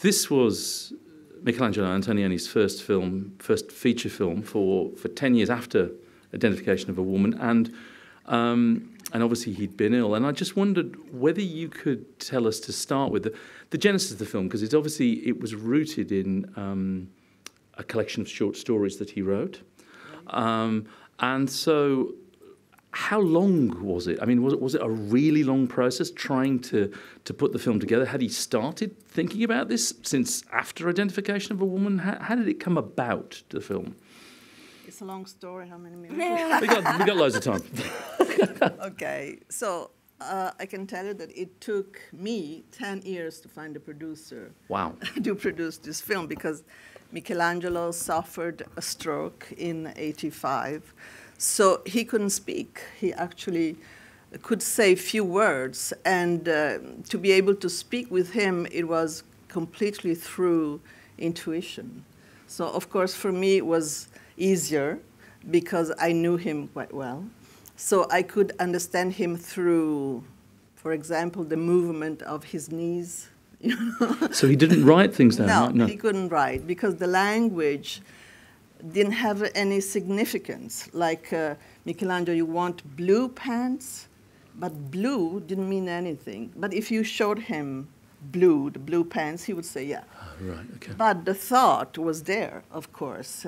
This was Michelangelo Antonioni's first feature film for 10 years after Identification of a Woman, and obviously he'd been ill. And I just wondered whether you could tell us, to start with, the genesis of the film, because it was rooted in a collection of short stories that he wrote. And so, how long was it? I mean, was it a really long process trying to put the film together? Had he started thinking about this since after Identification of a Woman? How did it come about, the film? It's a long story. How many minutes? we got loads of time. Okay, so I can tell you that it took me 10 years to find a producer. Wow. To produce this film, because Michelangelo suffered a stroke in '85. So he couldn't speak. He actually could say few words. And to be able to speak with him, it was completely through intuition. So, of course, for me, it was easier because I knew him quite well. So I could understand him through, for example, the movement of his knees. You know? So he didn't write things down? No, right? No, he couldn't write because the language didn't have any significance. Like Michelangelo, you want blue pants, but blue didn't mean anything. But if you showed him the blue pants, he would say, yeah. Right, okay. But the thought was there, of course.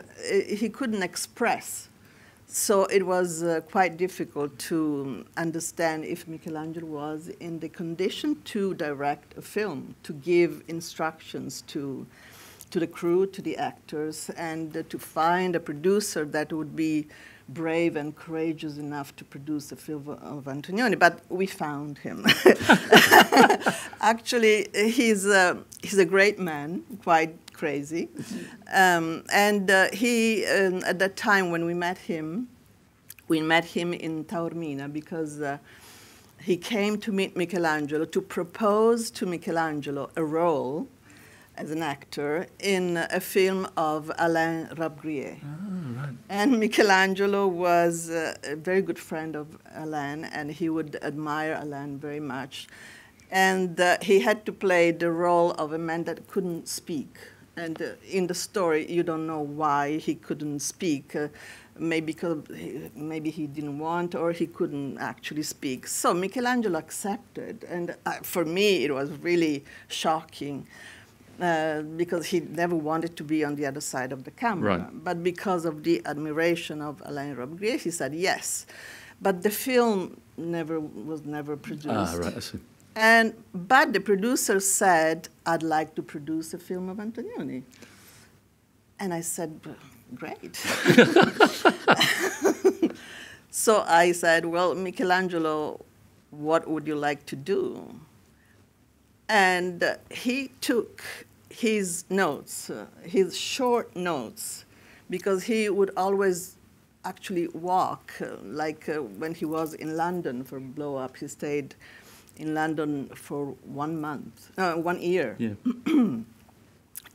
He couldn't express. So it was quite difficult to understand if Michelangelo was in the condition to direct a film, to give instructions to the crew, to the actors, and to find a producer that would be brave and courageous enough to produce a film of Antonioni. But we found him. Actually, he's a great man, quite crazy. He, at that time when we met him in Taormina because he came to meet Michelangelo, to propose to Michelangelo a role as an actor in a film of Alain Robbe-Grillet. Oh, right. And Michelangelo was a very good friend of Alain, and he would admire Alain very much. And he had to play the role of a man that couldn't speak. And in the story, you don't know why he couldn't speak. Maybe he didn't want, or he couldn't actually speak. So Michelangelo accepted, and for me, it was really shocking. Because he never wanted to be on the other side of the camera. Right. But because of the admiration of Alain Robbe-Grillet, he said yes. But the film was never produced. Ah, right, I see. But the producer said, I'd like to produce a film of Antonioni. And I said, great. So I said, well, Michelangelo, what would you like to do? And he took his notes, his short notes, because he would always actually walk, when he was in London for Blow Up, he stayed in London for 1 year, yeah.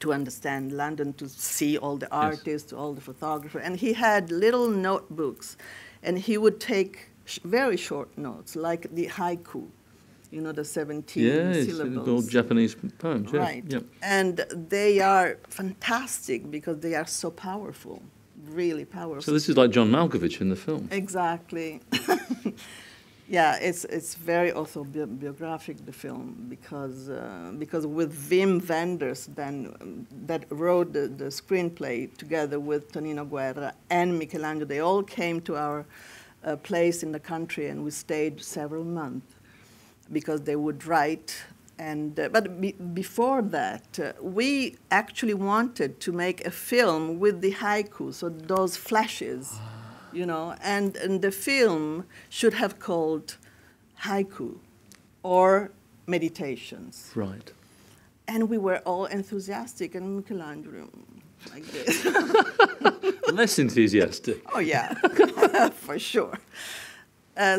to understand London, to see all the artists, all the photographers. And he had little notebooks, and he would take very short notes, like the haiku. You know, the 17 syllables. Yeah, old Japanese poems, yeah. Right. Yep. And they are fantastic because they are so powerful, really powerful. So this is like John Malkovich in the film. Exactly. Yeah, it's very autobiographic, the film, because with Wim Wenders, then, that wrote the screenplay together with Tonino Guerra and Michelangelo, they all came to our place in the country, and we stayed several months, because they would write. But before that, we actually wanted to make a film with the haiku, so those flashes, you know, and the film should have called Haiku or Meditations. Right. And we were all enthusiastic, and Michelangelo, like this. Less enthusiastic. Oh, yeah, for sure.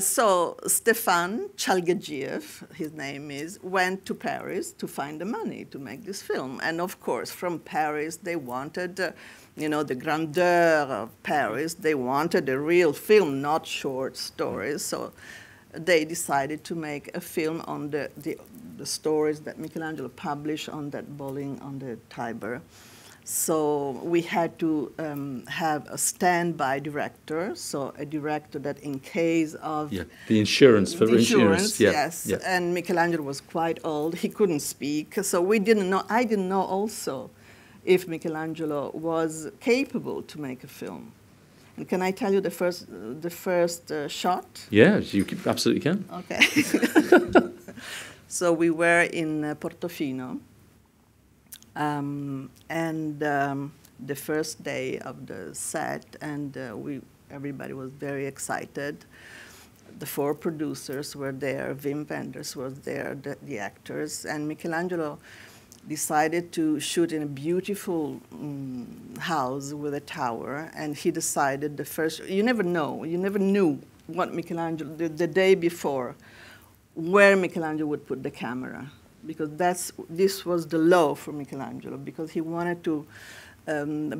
So Stefan Chalgagiev, his name is, went to Paris to find the money to make this film. And of course, from Paris, they wanted, the grandeur of Paris. They wanted a real film, not short stories. So they decided to make a film on the the stories that Michelangelo published on that bowling on the Tiber. So we had to have a standby director, so a director that in case of... Yeah, the insurance for insurance. Yeah. Yes, yeah. and Michelangelo was quite old. He couldn't speak, so we didn't know, I didn't know also if Michelangelo was capable to make a film. And can I tell you the first shot? Yeah, you absolutely can. Okay. So we were in Portofino. The first day of the set, and everybody was very excited. The 4 producers were there, Wim Wenders was there, the actors, and Michelangelo decided to shoot in a beautiful house with a tower, and he decided you never knew what Michelangelo, the day before, where Michelangelo would put the camera. Because this was the law for Michelangelo, because he wanted to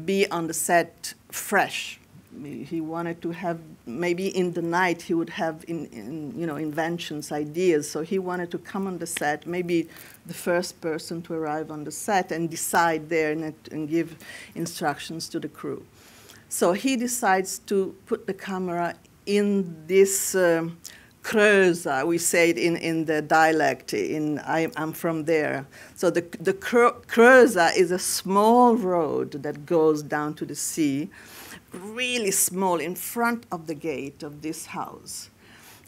be on the set fresh. He wanted to have, maybe in the night he would have inventions, ideas. So he wanted to come on the set, maybe the first person to arrive on the set and decide there and give instructions to the crew. So he decides to put the camera in this Creusa, we say it in the dialect, I'm from there. So the Creusa is a small road that goes down to the sea, really small, in front of the gate of this house.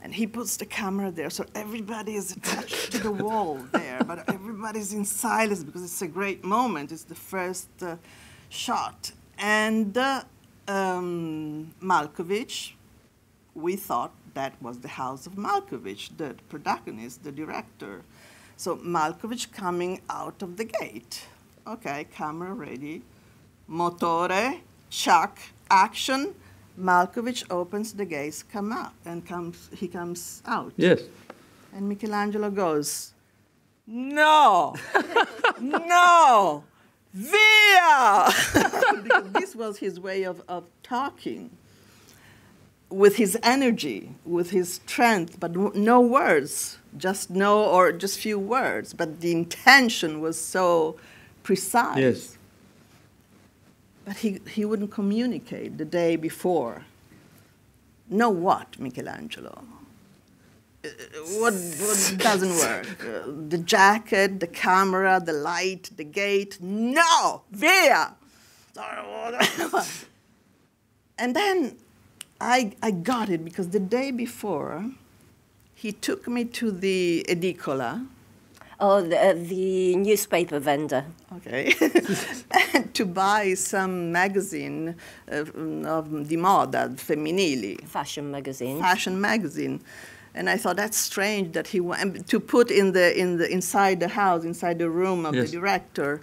And he puts the camera there, so everybody is attached to the wall there, but everybody's in silence because it's a great moment. It's the first shot. And Malkovich, we thought that was the house of Malkovich, the protagonist, the director. So Malkovich coming out of the gate. Okay, camera ready. Motore, chuck, action. Malkovich opens the gates, he comes out. Yes. And Michelangelo goes, no, no, via! Because this was his way of talking. With his energy, with his strength, but no words, just few words. But the intention was so precise. Yes. But he wouldn't communicate the day before. Know what, Michelangelo? What doesn't work? The jacket, the camera, the light, the gate. No, via! And then I got it, because the day before, he took me to the edicola. Oh, the newspaper vendor. Okay. To buy some magazine of di moda, femminili. Fashion magazine. Fashion magazine. And I thought that's strange that he wanted to put inside the house, inside the room of the director.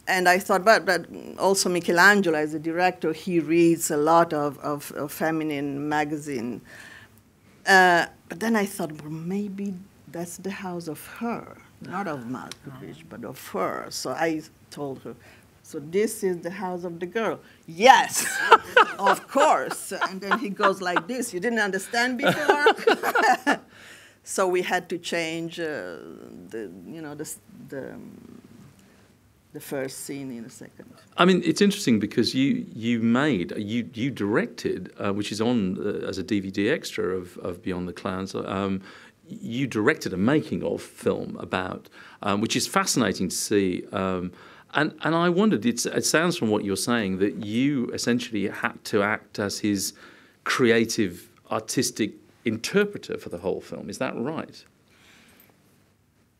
And I thought, but also Michelangelo, as a director, he reads a lot of feminine magazine. But then I thought, well, maybe that's the house of her, not of Malkovich, but of her. So I told her, so this is the house of the girl. Yes, of course. And then he goes like this. You didn't understand before? So we had to change the first scene in a second. I mean, it's interesting because you directed, which is on as a DVD extra of Beyond the Clouds. You directed a making of film about, which is fascinating to see. And I wondered, it sounds from what you're saying that you essentially had to act as his creative, artistic interpreter for the whole film. Is that right?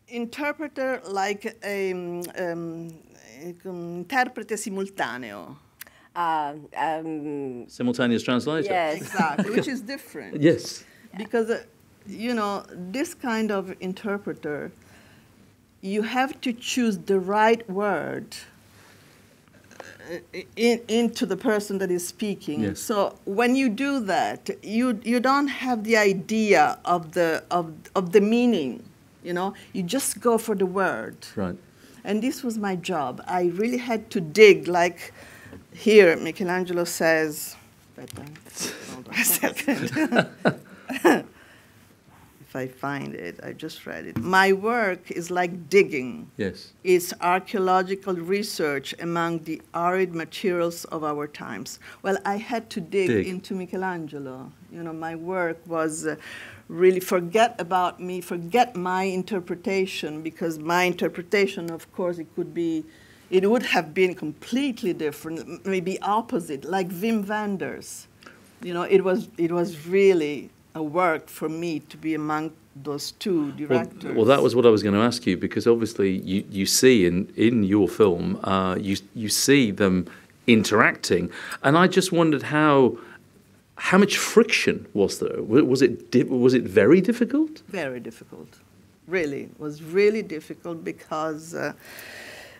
Interpreter, like interprete simultaneo. Simultaneous translator. Yes. Exactly, which is different. Yes. Because, this kind of interpreter, you have to choose the right word into the person that is speaking. Yes. So when you do that, you don't have the idea of the meaning. You just go for the word. Right. And this was my job. I really had to dig, like here, Michelangelo says, hold on a second. if I find it. I just read it. My work is like digging. Yes. It's archaeological research among the arid materials of our times. Well, I had to dig into Michelangelo. You know, my work was really forget about me, forget my interpretation, because my interpretation, of course, it would have been completely different, maybe opposite, like Wim Wenders. You know, it was really a work for me to be among those two directors. Well, that was what I was going to ask you, because obviously you see in your film, you see them interacting, and I just wondered how much friction was there? Was it very difficult? Very difficult, really. It was really difficult because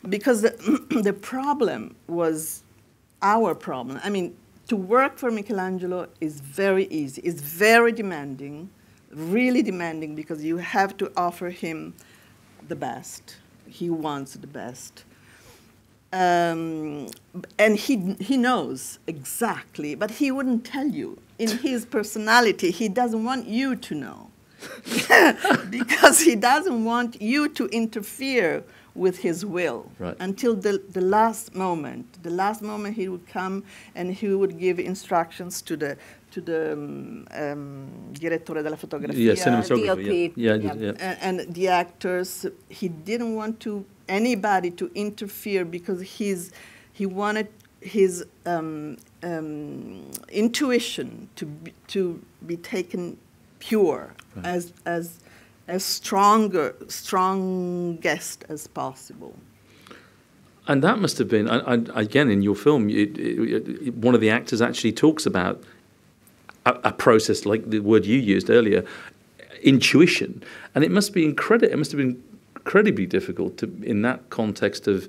the problem was our problem. I mean, to work for Michelangelo is very easy. It's very demanding, really demanding, because you have to offer him the best. He wants the best. And he knows exactly, but he wouldn't tell you. In his personality, he doesn't want you to know. Because he doesn't want you to interfere with his will, right, until the last moment. The last moment he would come and he would give instructions to the direttore della fotografia, DOP. And the actors. He didn't want anybody to interfere, because he wanted his intuition to be taken pure, right, as strongest as possible. And that must have been, again, in your film, one of the actors actually talks about a process like the word you used earlier, intuition, and it must have been incredibly difficult in that context of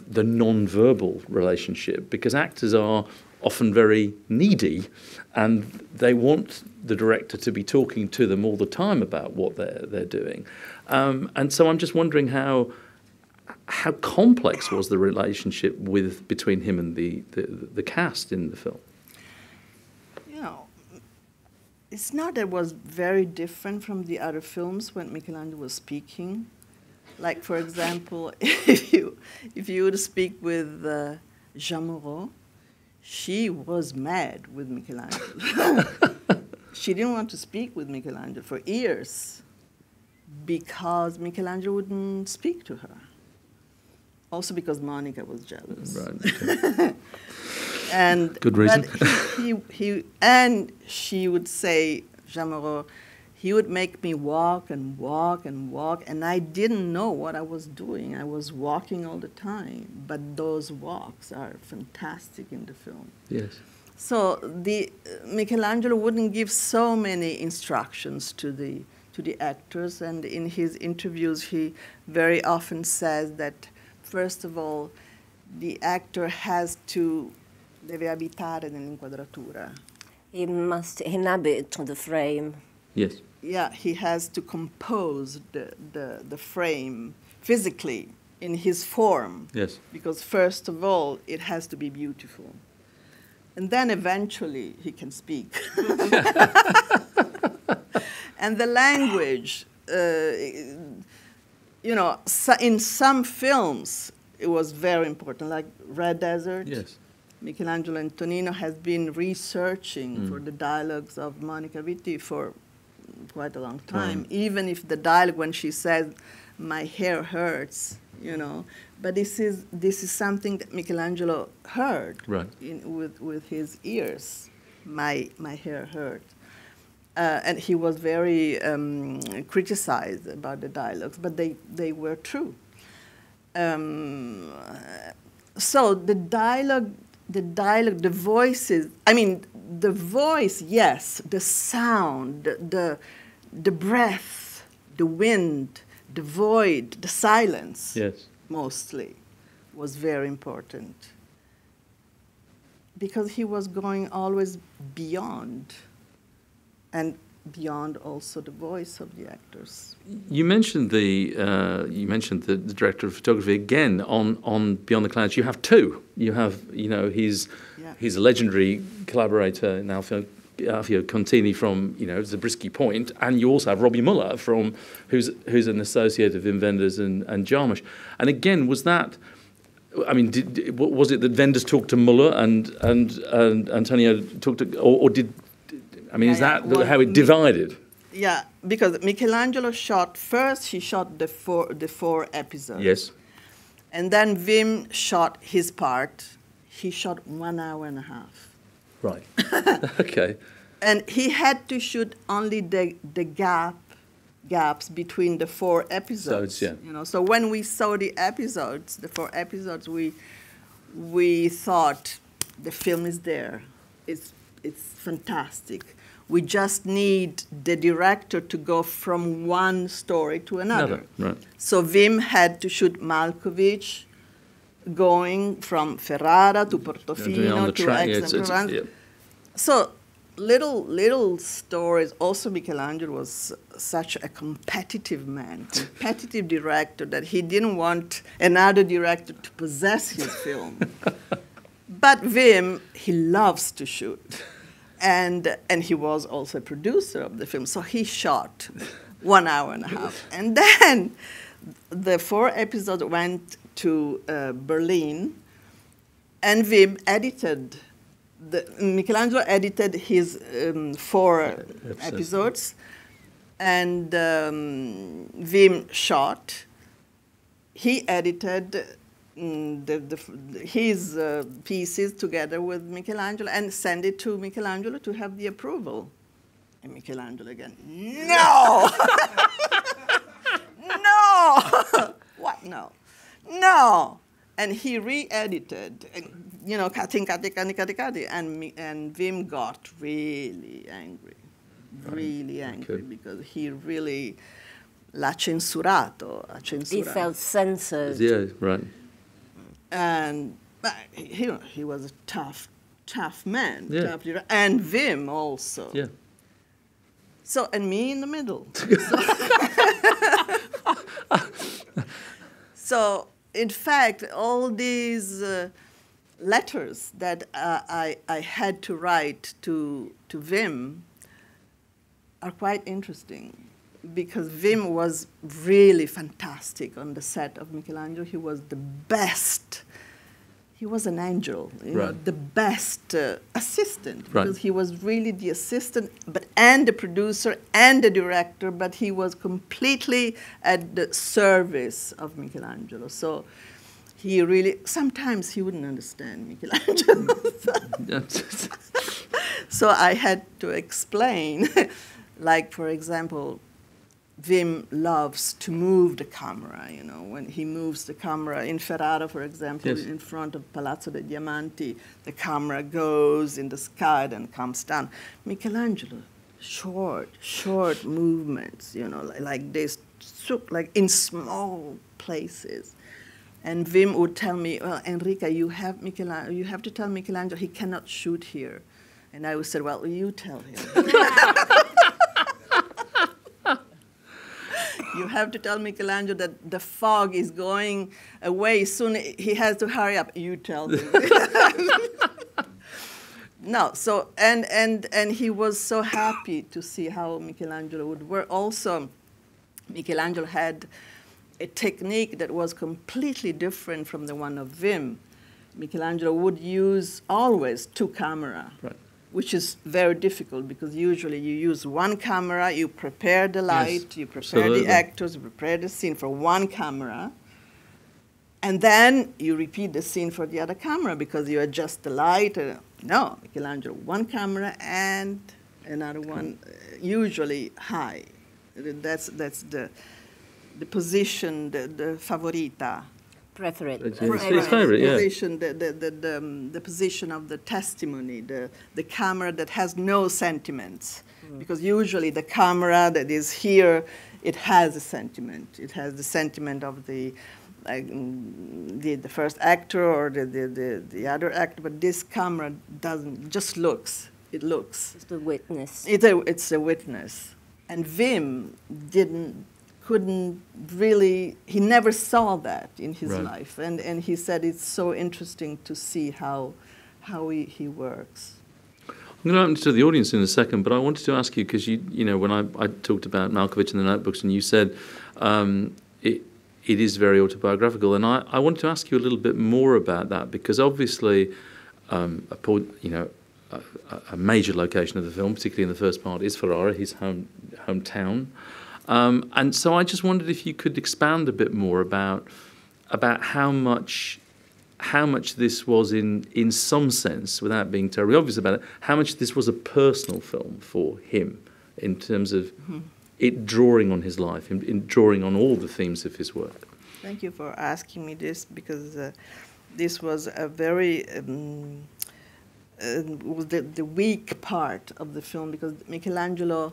the non-verbal relationship, because actors are often very needy, and they want the director to be talking to them all the time about what they're doing. And so I'm just wondering how complex was the relationship between him and the cast in the film? You know, it's not that it was very different from the other films when Michelangelo was speaking. Like, for example, if you would speak with Jean Reno, she was mad with Michelangelo. She didn't want to speak with Michelangelo for years because Michelangelo wouldn't speak to her. Also because Monica was jealous. Right. Okay. And good reason. And she would say, Jean Reno, he would make me walk and walk and walk, and I didn't know what I was doing. I was walking all the time, but those walks are fantastic in the film. Yes. So Michelangelo wouldn't give so many instructions to the actors, and in his interviews he very often says that, first of all, the actor has to deve abitare nell'inquadratura. He must inhabit the frame. Yes. Yeah, he has to compose the frame physically in his form. Yes. Because first of all, it has to be beautiful. And then eventually he can speak. And the language, you know, in some films it was very important, like Red Desert. Yes. Michelangelo Antonioni has been researching for the dialogues of Monica Vitti for quite a long time, even if the dialogue, when she says, my hair hurts, you know, but this is something that Michelangelo heard, right, with his ears. My hair hurt. And he was very criticized about the dialogues, but they were true. So the dialogue, the voices, I mean, the voice, yes, the sound, the breath, the wind, the void, the silence, yes, mostly, was very important. Because he was going always beyond, and beyond also the voice of the actors. You mentioned the director of photography again on Beyond the Clouds. You have two. You have, you know, he's a legendary collaborator now, Contini from, Zabriskie Point, and you also have Robbie Muller who's an associate of Wim Wenders and Jarmusch. And again, was that? I mean, was it that Wenders talked to Muller and Antonio talked to, or did? I mean, is that how it divided? Yeah, because Michelangelo shot first. He shot the four episodes. Yes. And then Wim shot his part. He shot 1 hour and a half. Right. Okay. And he had to shoot only the gaps between the 4 episodes. Yeah. So when we saw the 4 episodes, we thought the film is there. It's fantastic. We just need the director to go from one story to another. Right. So Wim had to shoot Malkovich, going from Ferrara to Portofino to Aix-en-Provence. Yeah. So little stories. Also, Michelangelo was such a competitive man, competitive director, that he didn't want another director to possess his film. But Wim, he loves to shoot. And he was also a producer of the film, so he shot 1 hour and a half. And then the 4 episodes went to Berlin, and Wim edited. Michelangelo edited his 4 episodes, and Wim shot. He edited his pieces together with Michelangelo and send it to Michelangelo to have the approval. And Michelangelo again, no! No! What no? No! And he re-edited, cutting, and Wim got really angry, because he really l'ha censurato. He felt censored. Yeah, right. And he was a tough man, yeah. And Wim also. Yeah. So, and me in the middle. So in fact, all these letters that I had to write to Wim are quite interesting, because Wim was really fantastic on the set of Michelangelo. He was the best. He was an angel, the best assistant, because he was really the assistant, and the producer and the director, but he was completely at the service of Michelangelo. So he really, sometimes he wouldn't understand Michelangelo. So I had to explain, like, for example, Wim loves to move the camera, when he moves the camera in Ferrara, for example, yes. In front of Palazzo dei Diamanti, the camera goes in the sky and comes down. Michelangelo, short movements, like this, like in small places. And Wim would tell me, well, Enrica, you have to tell Michelangelo he cannot shoot here. And I would say, well, you tell him. You have to tell Michelangelo that the fog is going away soon. He has to hurry up. You tell him. No, so and he was so happy to see how Michelangelo would work. Also, Michelangelo had a technique that was completely different from the one of Wim. Michelangelo would use always 2 cameras. Right. Which is very difficult, because usually you use 1 camera, you prepare the light, yes, you prepare absolutely. The actors, you prepare the scene for 1 camera, and then you repeat the scene for the other camera because you adjust the light. No, Michelangelo, 1 camera and another one, usually high. That's the position, the favorita. Preferred. His favorite, yeah. Position, the position of the testimony, the camera that has no sentiments. Because usually the camera that is here, it has a sentiment. It has the sentiment of the first actor or the other actor, but this camera doesn't, just looks. It looks. It's the witness. It's a witness. And Wim couldn't really, he never saw that in his right. life. And he said it's so interesting to see how he works. I'm going to open it to the audience in a second, but I wanted to ask you, because you know, when I talked about Malkovich and the Notebooks, and you said it is very autobiographical, and I wanted to ask you a little bit more about that, because obviously, a major location of the film, particularly in the first part, is Ferrara, his hometown, and so I just wondered if you could expand a bit more about how much this was, in some sense, without being terribly obvious about it, how much this was a personal film for him in terms of it drawing on his life, in drawing on all the themes of his work. Thank you for asking me this, because this was a very was the weak part of the film, because Michelangelo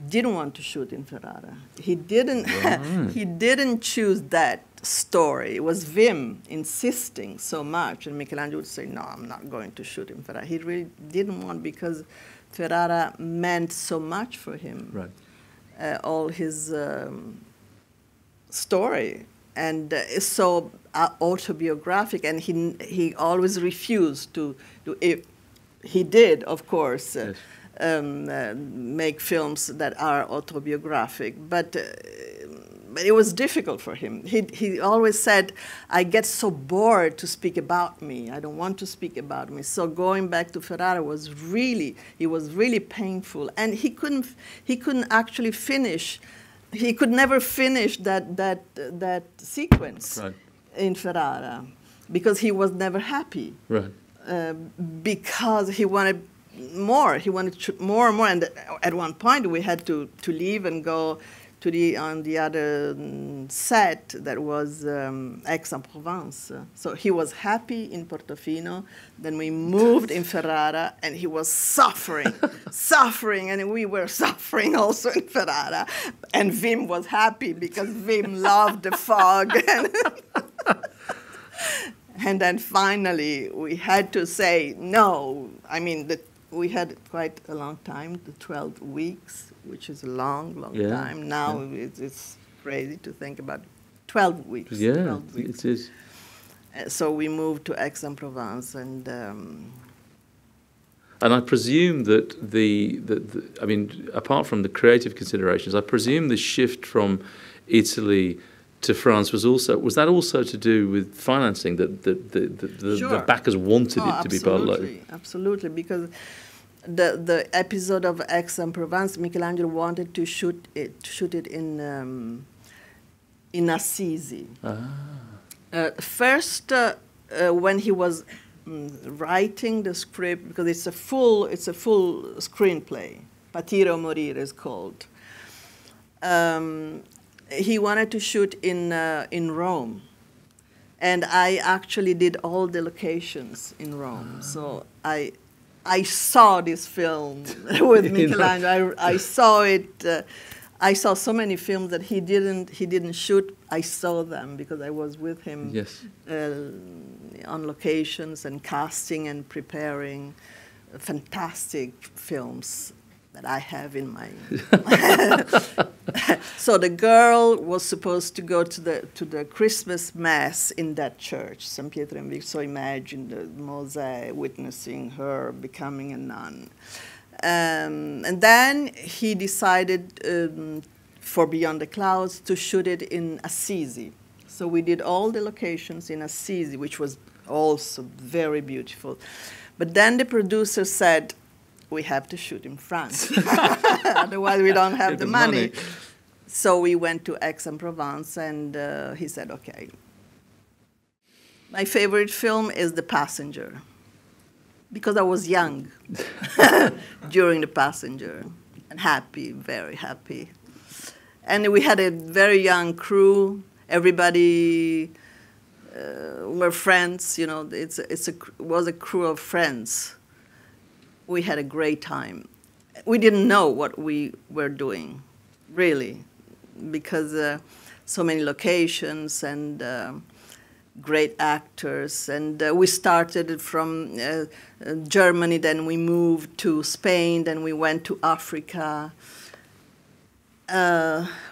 didn't want to shoot in Ferrara. He didn't. Right. He didn't choose that story. It was Wim insisting so much, and Michelangelo would say, "No, I'm not going to shoot in Ferrara." He really didn't want, because Ferrara meant so much for him. Right. All his story, and it's so autobiographic, and he always refused to do it. He did, of course. Yes. Make films that are autobiographic, but it was difficult for him. He always said, "I get so bored to speak about me. I don't want to speak about me." So going back to Ferrara was really painful, and he couldn't actually finish. He could never finish that sequence, right, in Ferrara, because he was never happy. Right. Because he wanted more. He wanted more and more. And at one point, we had to leave and go to on the other set that was Aix-en-Provence. So he was happy in Portofino. Then we moved in Ferrara, and he was suffering, and we were suffering also in Ferrara. And Wim was happy, because Wim loved the fog. And then finally, we had to say no. I mean, we had quite a long time, the 12 weeks, which is a long time. Now it's crazy to think about 12 weeks. Yeah, 12 weeks. It is. So we moved to Aix-en-Provence, and I presume that I mean, apart from the creative considerations, I presume the shift from Italy to France was that also to do with financing, that the backers wanted it to be part of it? Absolutely, because the episode of Aix-en-Provence, Michelangelo wanted to shoot it in Assisi. First, when he was writing the script, because it's a full screenplay, Patire o Morire is called. He wanted to shoot in Rome, and I actually did all the locations in Rome. So I saw this film with Michelangelo. I saw it. I saw so many films that he didn't shoot. I saw them because I was with him. Yes. On locations and casting and preparing fantastic films that I have in my. So the girl was supposed to go to the Christmas mass in that church, San Pietro in Vic. So imagine the mosaic witnessing her becoming a nun. And then he decided for Beyond the Clouds to shoot it in Assisi. So we did all the locations in Assisi, which was also very beautiful. But then the producer said, we have to shoot in France. Otherwise, we don't have the money. So we went to Aix-en-Provence, and he said, okay. My favorite film is The Passenger, because I was young during The Passenger, and happy, very happy. And we had a very young crew. Everybody were friends, you know. It was a crew of friends. We had a great time. We didn't know what we were doing, really, because so many locations and great actors. And we started from Germany, then we moved to Spain, then we went to Africa.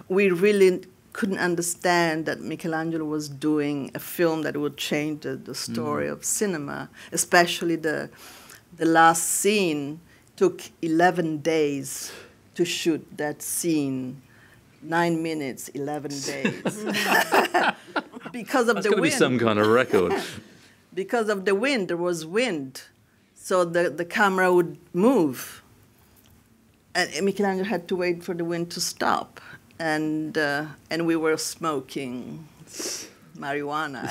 We really couldn't understand that Michelangelo was doing a film that would change the story of cinema, especially the last scene took 11 days to shoot that scene. 9 minutes, 11 days. Because of That's the going to be wind. some kind of record. Because of the wind, there was wind. So the camera would move. And Michelangelo had to wait for the wind to stop. And we were smoking marijuana.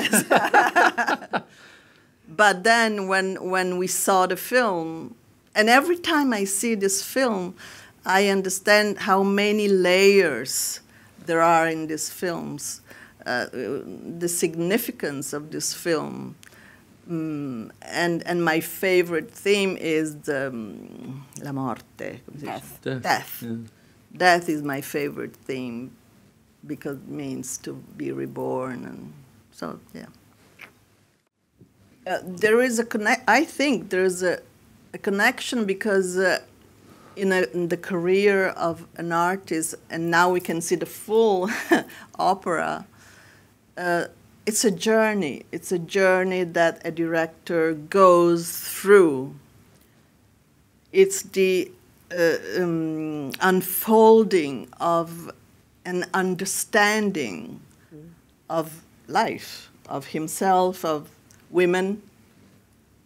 But then when we saw the film, and every time I see this film, I understand how many layers there are in these films, the significance of this film. And my favorite theme is la morte. Death. Death. Yeah. Death is my favorite theme because it means to be reborn. And so, yeah. There is I think there's a connection because in the career of an artist, and now we can see the full opera, it's a journey. It's a journey that a director goes through. It's the unfolding of an understanding of life, of himself, of women,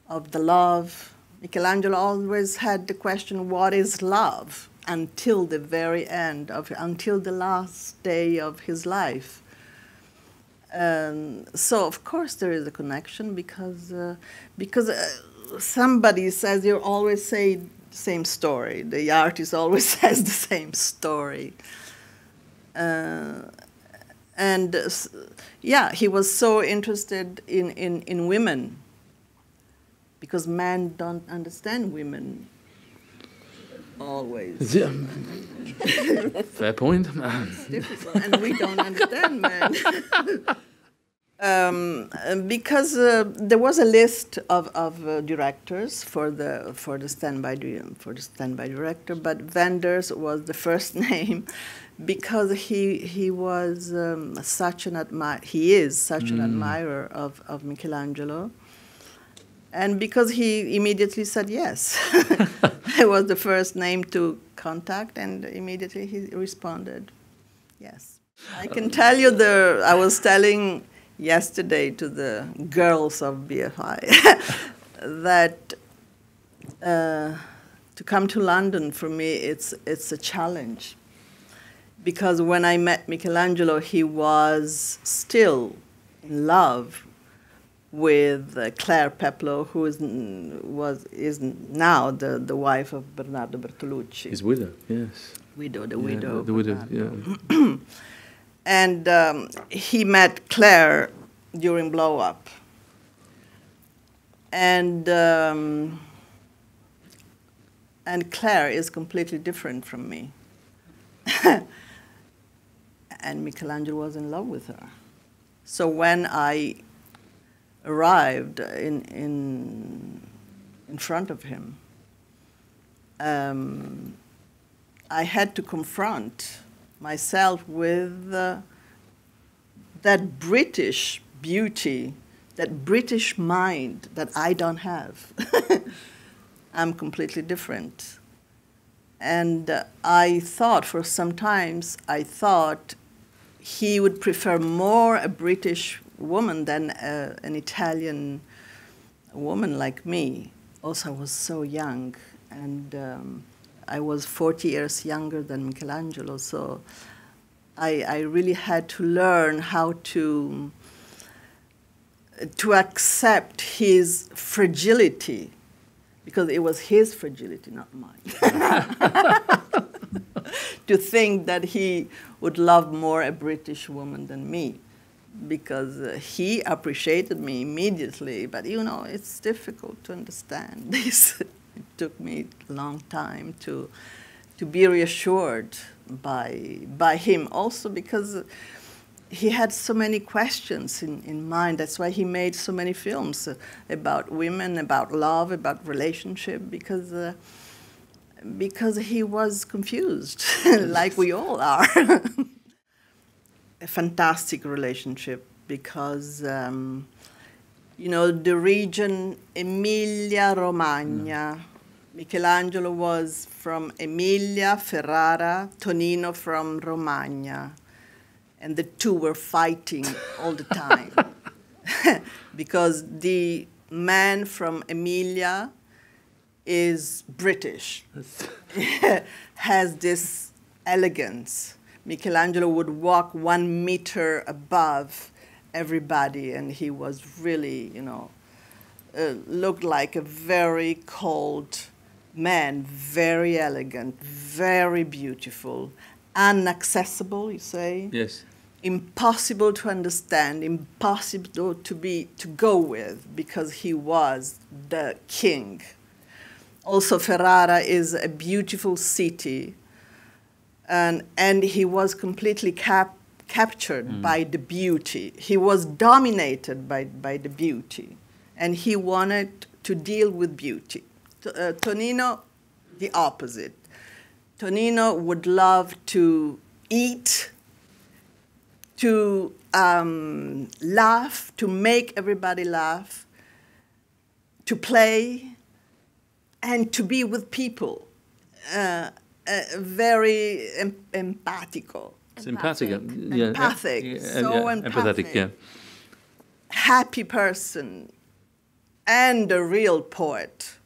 of the love. Michelangelo always had the question, what is love? Until the very end, until the last day of his life. So, of course, there is a connection because somebody says, you always say the same story. The artist always says the same story. Yeah, he was so interested in women because men don't understand women always. Yeah. Fair point. It's difficult, and we don't understand men. Because there was a list of directors for the standby director, but Wenders was the first name because he was such an admirer of Michelangelo, and because he immediately said yes. It was the first name to contact, and immediately he responded yes. I can tell you I was telling yesterday to the girls of BFI that to come to London for me it's a challenge, because when I met Michelangelo he was still in love with Claire Peploe, who is now the wife of Bernardo Bertolucci. His widow, yes. The widow. The widow, yeah. And he met Claire during Blow Up. And Claire is completely different from me. And Michelangelo was in love with her. So when I arrived in front of him, I had to confront myself with that British beauty, that British mind that I don't have. I'm completely different. And I thought for some times, he would prefer more a British woman than an Italian woman like me. Also, I was so young, and I was 40 years younger than Michelangelo, so I really had to learn how to accept his fragility, because it was his fragility, not mine. To think that he would love more a British woman than me, because he appreciated me immediately, but you know, it's difficult to understand this. It took me a long time to be reassured by him, also because he had so many questions in mind. That's why he made so many films about women, about love, about relationship, because he was confused, like we all are. A fantastic relationship, because you know, the region Emilia-Romagna Michelangelo was from Emilia, Ferrara, Tonino from Romagna. And the two were fighting all the time. Because the man from Emilia is British, has this elegance. Michelangelo would walk 1 meter above everybody, and he was really, you know, looked like a very cold man, very elegant, very beautiful, inaccessible, you say? Yes. Impossible to understand, impossible to go with, because he was the king. Also, Ferrara is a beautiful city, and he was completely captured by the beauty. He was dominated by the beauty, and he wanted to deal with beauty. Tonino, the opposite. Tonino would love to eat, to laugh, to make everybody laugh, to play, and to be with people. Very empatico. Simpatico. Yeah, empathic. So empathic. Empathetic, yeah. Happy person. And a real poet.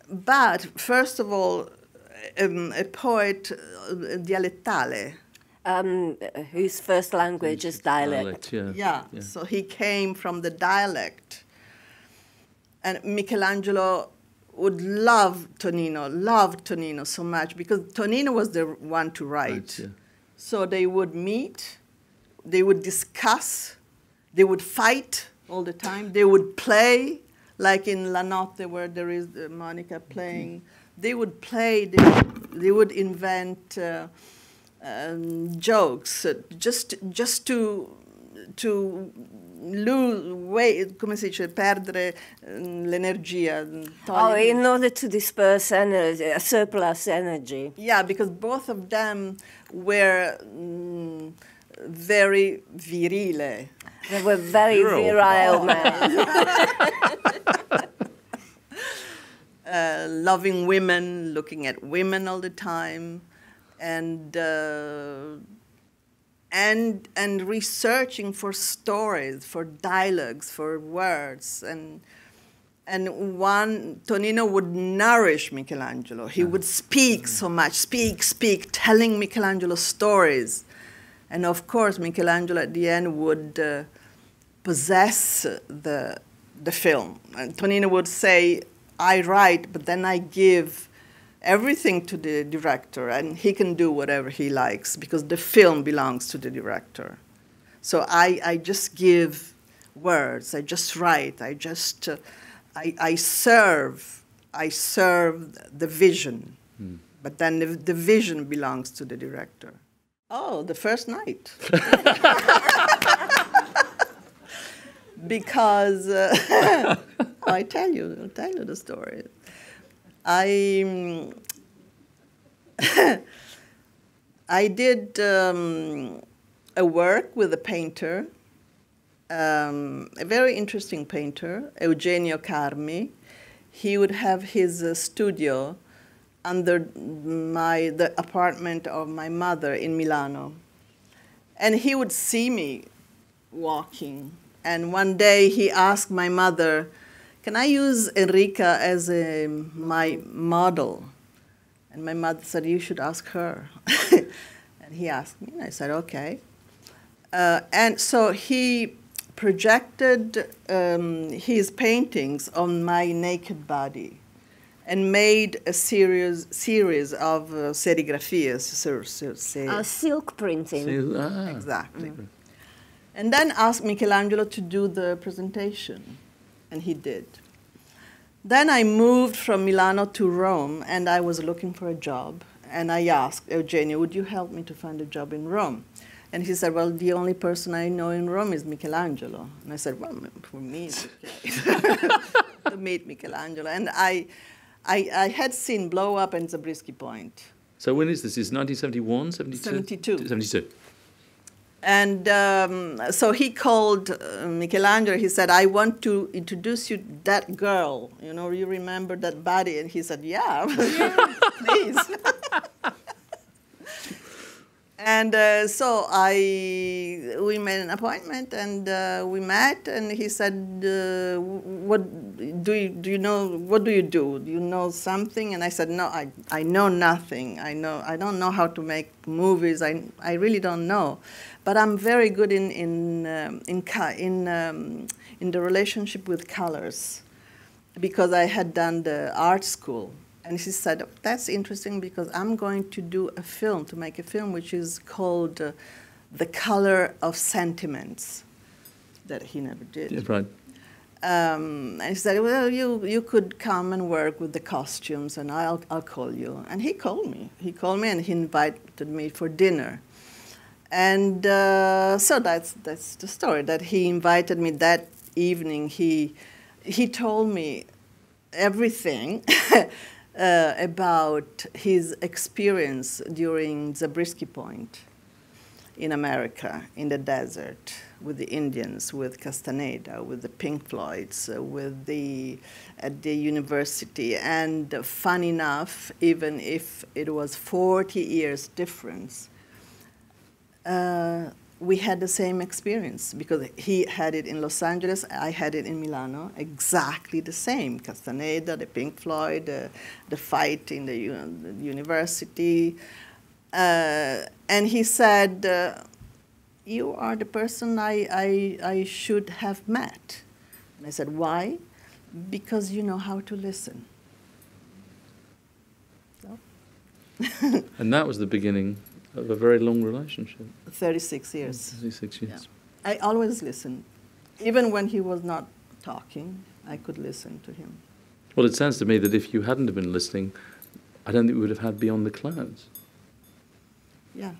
But first of all, a poet dialettale. Whose first language is dialect. Yeah, so he came from the dialect. And Michelangelo would loved Tonino so much, because Tonino was the one to write. Right, yeah. So they would meet, they would discuss, they would fight all the time, they would play, like in La Notte where there is Monica playing. They would play, they would invent jokes, just to lose weight, come si dice, perdere l'energia. Oh, in order to disperse energy, surplus energy. Yeah, because both of them were very virile. They were very virile men. Loving women, looking at women all the time, and researching for stories, for dialogues, for words, and Tonino would nourish Michelangelo. He would speak so much, speak, telling Michelangelo stories, and of course Michelangelo at the end would possess the film. And Tonino would say, "I write, but then I give everything to the director, and he can do whatever he likes, because the film belongs to the director. So I just give words, I just write, I serve the vision, but then the vision belongs to the director." Oh, the first night. Because I'll tell you the story. I did a work with a painter, a very interesting painter, Eugenio Carmi. He would have his studio under the apartment of my mother in Milano. And he would see me walking. And one day he asked my mother, "Can I use Enrica as my model?" And my mother said, "You should ask her." And he asked me, and I said, "Okay." And so he projected his paintings on my naked body and made a series of serigraphias. Silk printing. Exactly. And then asked Michelangelo to do the presentation. And he did. Then I moved from Milano to Rome, and I was looking for a job. And I asked Eugenio, "Would you help me to find a job in Rome?" And he said, "Well, the only person I know in Rome is Michelangelo." And I said, "Well, for me, it's okay to meet Michelangelo." And I had seen Blow Up and Zabriskie Point. So when is this? Is 1971, 72. 72. And so he called Michelangelo. He said, "I want to introduce you that girl. You know, you remember that body?" And he said, "Yeah, please." And so we made an appointment, and we met. And he said, "What do you know? What do you do? Do you know something?" And I said, "No, I know nothing. I don't know how to make movies. I really don't know, but I'm very good in the relationship with colors, because I had done the art school." And she said, "That's interesting, because I'm going to do a film, to make a film which is called The Color of Sentiments," that he never did. Yeah, right. And he said, "Well, you could come and work with the costumes, and I'll call you." And he called me. He called me, and he invited me for dinner. And so that's the story, that he invited me that evening. He told me everything about his experience during Zabriskie Point in America, in the desert, with the Indians, with Castaneda, with the Pink Floyds, at the university. And funny enough, even if it was 40 years difference, we had the same experience, because he had it in Los Angeles, I had it in Milano, exactly the same. Castaneda, the Pink Floyd, the fight in the university. And he said, "You are the person I should have met." And I said, "Why?" "Because you know how to listen." So. And that was the beginning of a very long relationship. 36 years. 36 years. Yeah. I always listened. Even when he was not talking, I could listen to him. Well, it sounds to me that if you hadn't have been listening, I don't think we would have had Beyond the Clouds. Yeah.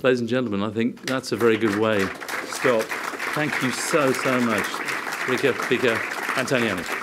Ladies and gentlemen, I think that's a very good way to stop. Thank you so much, Enrica Antonioni.